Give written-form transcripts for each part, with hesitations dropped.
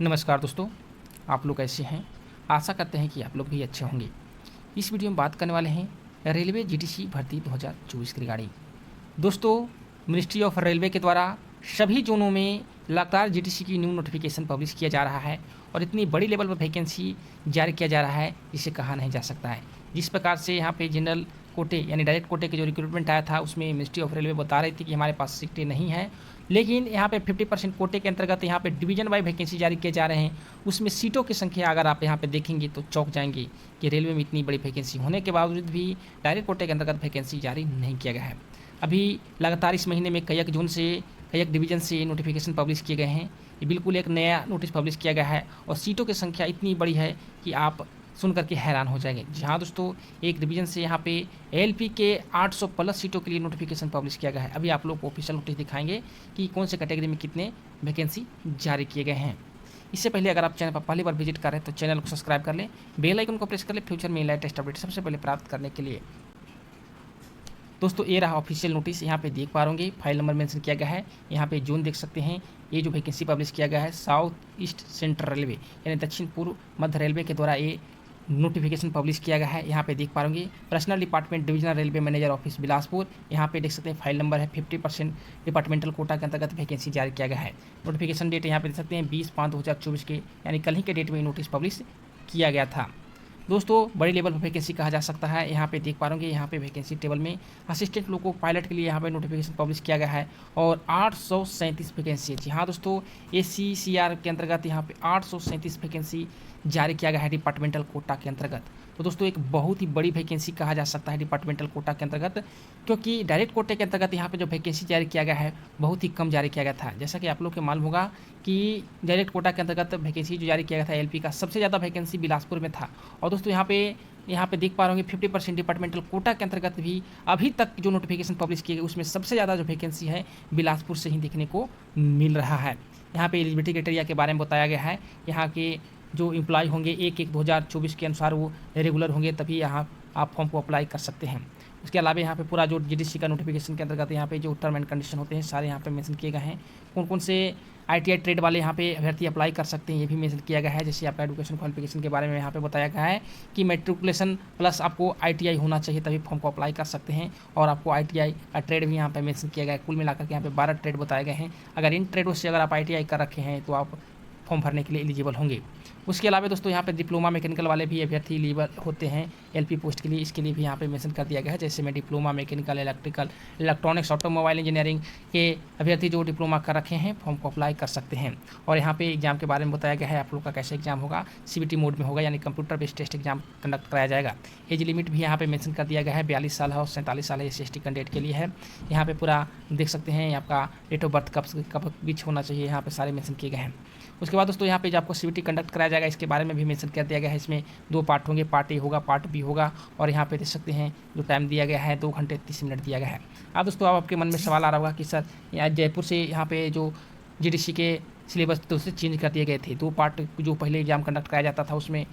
नमस्कार दोस्तों, आप लोग कैसे हैं? आशा करते हैं कि आप लोग भी अच्छे होंगे। इस वीडियो में बात करने वाले हैं रेलवे जीटीसी भर्ती 2024 की रिगार्डिंग। दोस्तों, मिनिस्ट्री ऑफ रेलवे के द्वारा सभी जोनों में लगातार जीटीसी की न्यू नोटिफिकेशन पब्लिश किया जा रहा है और इतनी बड़ी लेवल पर वैकेंसी जारी किया जा रहा है, जिसे कहा नहीं जा सकता है। जिस प्रकार से यहाँ पे जनरल कोटे यानी डायरेक्ट कोटे के जो रिक्रूटमेंट आया था, उसमें मिनिस्ट्री ऑफ रेलवे बता रही थी कि हमारे पास सीटें नहीं हैं, लेकिन यहाँ पे 50% कोटे के अंतर्गत यहाँ पे डिवीजन वाइज वैकेंसी जारी किए जा रहे हैं। उसमें सीटों की संख्या अगर आप यहाँ पे देखेंगे तो चौंक जाएंगे कि रेलवे में इतनी बड़ी वैकेंसी होने के बावजूद भी डायरेक्ट कोटे के अंतर्गत वैकेंसी जारी नहीं किया गया है। अभी लगातार इस महीने में कई जोन से कई डिवीजन से नोटिफिकेशन पब्लिश किए गए हैं। ये बिल्कुल एक नया नोटिस पब्लिश किया गया है और सीटों की संख्या इतनी बड़ी है कि आप सुन करके हैरान हो जाएंगे। जी हाँ दोस्तों, एक डिवीजन से यहाँ पे एलपी के 800 प्लस सीटों के लिए नोटिफिकेशन पब्लिश किया गया है। अभी आप लोग को ऑफिशियल नोटिस दिखाएंगे कि कौन से कैटेगरी में कितने वैकेंसी जारी किए गए हैं। इससे पहले अगर आप चैनल पर पहली बार विजिट कर रहे हैं तो चैनल को सब्सक्राइब कर लें, बेल आइकन को प्रेस कर लें फ्यूचर में लेटेस्ट अपडेट सबसे पहले प्राप्त करने के लिए। दोस्तों, ये रहा ऑफिशियल नोटिस। यहाँ पे देख पा रहे फाइल नंबर मेंशन किया गया है। यहाँ पे जोन देख सकते हैं। ये जो वैकेंसी पब्लिश किया गया है साउथ ईस्ट सेंट्रल रेलवे यानी दक्षिण पूर्व मध्य रेलवे के द्वारा ये नोटिफिकेशन पब्लिश किया गया है। यहाँ पे देख पा रहे personal department divisional railway manager office Bilaspur. यहाँ पे देख सकते हैं फाइल नंबर है 50% डिपार्टमेंटल कोटा के अंतर्गत वैकेंसी जारी किया गया है। नोटिफिकेशन डेट यहाँ पे देख सकते हैं 20/5/2024 के यानी कल ही के डेट में नोटिस पब्लिश किया गया था। दोस्तों, बड़ी लेवल पर वैकेंसी कहा जा सकता है। यहाँ पे देख पा रहे यहाँ पे वैकेंसी टेबल में असिस्टेंट लोको पायलट के लिए यहाँ पे नोटिफिकेशन पब्लिश किया गया है और 837 वैकेंसी है। जी हाँ दोस्तों, ACCR के अंतर्गत यहाँ पे 837 वैकेंसी जारी किया गया है डिपार्टमेंटल कोटा के अंतर्गत। तो दोस्तों, एक बहुत ही बड़ी वैकेंसी कहा जा सकता है डिपार्टमेंटल कोटा के अंतर्गत, क्योंकि डायरेक्ट कोटे के अंतर्गत यहाँ पे जो वैकेंसी जारी किया गया है बहुत ही कम जारी किया गया था। जैसा कि आप लोग को मालूम होगा कि डायरेक्ट कोटा के अंतर्गत वैकेंसी जो जारी किया गया था एलपी का सबसे ज़्यादा वैकेंसी बिलासपुर में था। और दोस्तों, यहाँ पे देख पा रहे होंगे 50% डिपार्टमेंटल कोटा के अंतर्गत भी अभी तक जो नोटिफिकेशन पब्लिश किए गए उसमें सबसे ज़्यादा जो वैकेंसी है बिलासपुर से ही देखने को मिल रहा है। यहाँ पे एलिजिबिलिटी क्राइटेरिया के बारे में बताया गया है। यहाँ के जो एम्प्लॉय होंगे 1/1/2024 के अनुसार वो रेगुलर होंगे, तभी यहाँ आप फॉर्म को अप्लाई कर सकते हैं। उसके अलावा यहाँ पे पूरा जो जीटीसी का नोटिफिकेशन के अंतर्गत यहाँ पे जो टर्म एंड कंडीशन होते हैं सारे यहाँ पे मेंशन किए गए हैं। कौन कौन से ITI ट्रेड वाले यहाँ पे अभ्यर्थी अप्लाई कर सकते हैं ये भी मेंशन किया गया है। जैसे आपका एजुकेशन क्वालिफिकेशन के बारे में यहाँ पे बताया गया है कि मैट्रिकुलेशन प्लस आपको ITI होना चाहिए, तभी फॉर्म को अप्लाई कर सकते हैं। और आपको ITI का ट्रेड भी यहाँ पे मेंशन किया गया है। कुल मिलाकर के यहाँ पे 12 ट्रेड बताए गए हैं। अगर इन ट्रेडों से अगर आप ITI कर रखे हैं तो आप फॉर्म भरने के लिए एलिजिबल होंगे। उसके अलावा दोस्तों, यहाँ पे डिप्लोमा मैकेनिकल वाले भी अभ्यर्थी एलिजिबल होते हैं एलपी पोस्ट के लिए। इसके लिए भी यहाँ पे मेंशन कर दिया गया है। जैसे मैं diploma mechanical electrical electronics automobile engineering के अभ्यर्थी जो डिप्लोमा कर रखे हैं फॉर्म को अप्लाई कर सकते हैं। और यहाँ पे एग्जाम के बारे में बताया गया है आप लोग का कैसे एग्जाम होगा। CBT मोड में होगा यानी computer based test exam conduct कराया जाएगा। एज लिमिट भी यहाँ पे मेंशन कर दिया गया है, 42 साल है और 47 साल है SC/ST कैंडिडेट के लिए है। यहाँ पे पूरा देख सकते हैं आपका डेट ऑफ बर्थ कब बीच होना चाहिए, यहाँ पे सारे मेंशन किए गए हैं। उसके बाद दोस्तों, यहाँ पे जो आपको CBT कंडक्ट कराया जाएगा इसके बारे में भी मेंशन कर दिया गया है। इसमें 2 पार्ट होंगे, पार्ट A होगा, पार्ट B होगा। और यहाँ पे देख सकते हैं जो टाइम दिया गया है 2 घंटे 30 मिनट दिया गया है। अब दोस्तों, आपके मन में सवाल आ रहा होगा कि सर यहाँ जयपुर से यहाँ पे जो जीटीसी के सिलेबस तो उससे चेंज कर दिए गए थे। 2 पार्ट जो पहले एग्जाम कंडक्ट कराया जाता था उसमें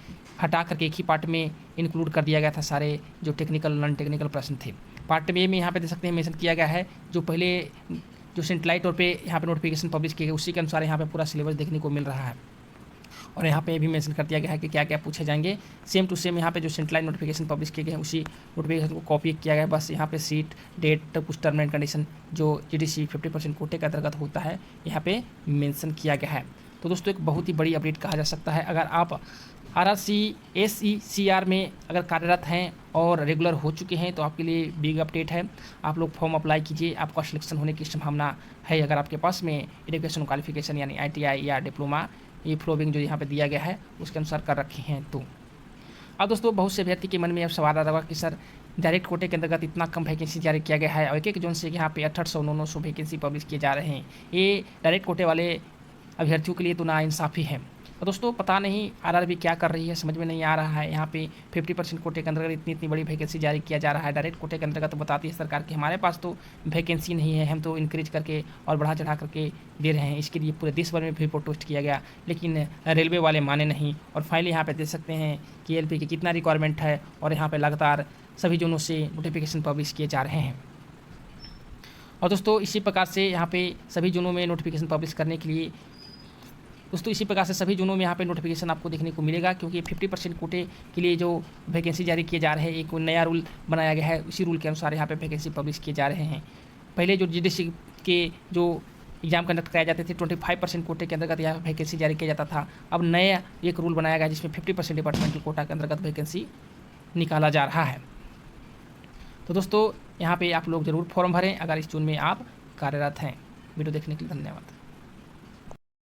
हटा करके एक ही पार्ट में इंक्लूड कर दिया गया था सारे जो टेक्निकल नॉन टेक्निकल प्रश्न थे। पार्ट ए में यहाँ पे देख सकते हैं मेंशन किया गया है जो पहले जो सेंट्रलाइट तौर पे यहाँ पे नोटिफिकेशन पब्लिश किए गए उसी के अनुसार यहाँ पे पूरा सिलेबस देखने को मिल रहा है। और यहाँ पे भी मेंशन कर दिया गया है कि क्या क्या पूछे जाएंगे। सेम टू सेम यहाँ पे जो सेंट्रलाइट नोटिफिकेशन पब्लिश किए गए हैं उसी नोटिफिकेशन को कॉपी किया गया है। बस यहाँ पे सीट डेट कुछ टर्म एंड कंडीशन जो जीटीसी 50% कोटे के अंतर्गत होता है यहाँ पे मेंशन किया गया है। तो दोस्तों, एक बहुत ही बड़ी अपडेट कहा जा सकता है। अगर आप RRC SECR में अगर कार्यरत हैं और रेगुलर हो चुके हैं तो आपके लिए बिग अपडेट है। आप लोग फॉर्म अप्लाई कीजिए, आपका सिलेक्शन होने की संभावना है। अगर आपके पास में एजुकेशन क्वालिफिकेशन यानी ITI या डिप्लोमा ये फ्लोविंग जो यहाँ पे दिया गया है उसके अनुसार कर रखे हैं तो। अब दोस्तों, बहुत से अभ्यर्थी के मन में अब सवाल आ रहा होगा कि सर डायरेक्ट कोटे के अंतर्गत इतना कम वैकेंसी जारी किया गया है और एक जोन से यहाँ पे 800-900 वैकेंसी पब्लिश किए जा रहे हैं। ये डायरेक्ट कोटे वाले अभ्यर्थियों के लिए तो नाइंसाफ़ी है। और दोस्तों, पता नहीं RRB क्या कर रही है, समझ में नहीं आ रहा है। यहाँ पे 50% कोटे के अंतर्गत इतनी बड़ी वैकेंसी जारी किया जा रहा है। डायरेक्ट कोटे के अंतर्गत बताती है सरकार कि हमारे पास तो वैकेंसी नहीं है, हम तो इंक्रीज करके और बढ़ा चढ़ा करके दे रहे हैं। इसके लिए पूरे देश भर में भी प्रोटेस्ट किया गया, लेकिन रेलवे वाले माने नहीं। और फाइनली यहाँ पे देख सकते हैं कि LP की कितना रिक्वायरमेंट है और यहाँ पर लगातार सभी जोनों से नोटिफिकेशन पब्लिश किए जा रहे हैं। और दोस्तों, इसी प्रकार से यहाँ पे सभी जोनों में नोटिफिकेशन पब्लिश करने के लिए दोस्तों इसी प्रकार से सभी जोनों में यहाँ पे नोटिफिकेशन आपको देखने को मिलेगा, क्योंकि 50% कोटे के लिए जो वैकेंसी जारी किए जा रहे हैं, एक नया रूल बनाया गया है, उसी रूल के अनुसार यहाँ पे वैकेंसी पब्लिश किए जा रहे हैं। पहले जो जीडीसी के जो एग्जाम कंडक्ट कराए जाते थे 25% कोटे के अंतर्गत यहाँ वैकेंसी जारी किया जाता था। अब नया एक रूल बनाया गया जिसमें 50% डिपार्टमेंटल कोटा के अंतर्गत वैकेंसी निकाला जा रहा है। तो दोस्तों यहाँ पे आप लोग ज़रूर फॉर्म भरें अगर इस जून में आप कार्यरत हैं। वीडियो देखने के लिए धन्यवाद।